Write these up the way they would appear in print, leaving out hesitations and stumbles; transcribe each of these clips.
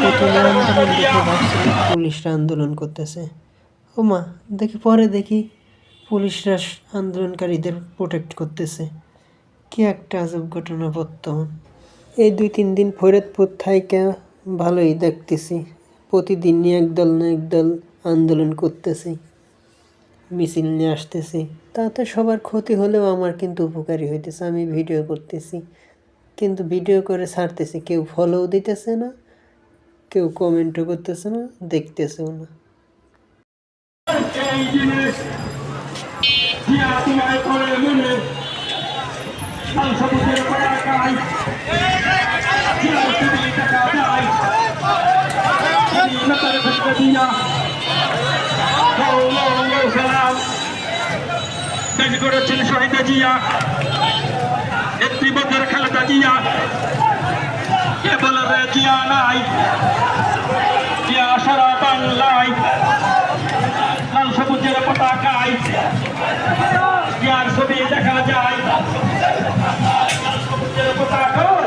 প্রথমে আন্দোলন দেখে ভাবছিলাম পুলিশরা আন্দোলন করতেছে। ওমা, দেখি পুলিশরা আন্দোলনকারীদের প্রোটেক্ট করতেছে। কি একটা আজব ঘটনা বর্তমান। এই 2-3 দিন ফরিদপুর থাইকা ভালোই দেখতেছি, প্রতিদিনই একদল না একদল আন্দোলন করতেছে, মিছিল নিয়ে আসতেছি। তাতে সবার ক্ষতি হলেও আমার কিন্তু উপকারী হইতেছে। আমি ভিডিও করতেছি, কিন্তু ভিডিও করে ছাড়তেছি, কেউ ফলোও দিতেছে না, কেউ কমেন্টও করতেছে না, দেখতেছেও না। করেছেন শহীদা জিয়া, নেত্রীবন্ধের খালেদা জিয়া, কে বলবে জিয়া নাই, জিয়া সারা বাংলায় লাল সবুজের পতাকায় জিয়ার ছবি দেখা যায়, লাল সবুজের পতাকায়,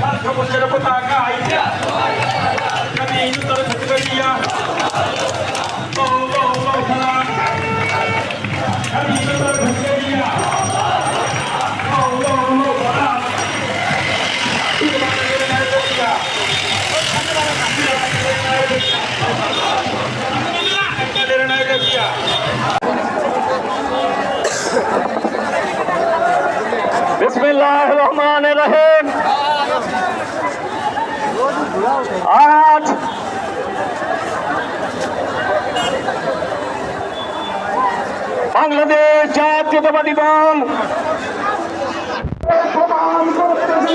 লাল সবুজের পতাকায় আমি উত্তর থেকে জিয়া বিসমিল্লাহির রহমানির রহিম। আজ বাংলাদেশ জাতীয়তাবাদী দল প্রমাণ করতেছে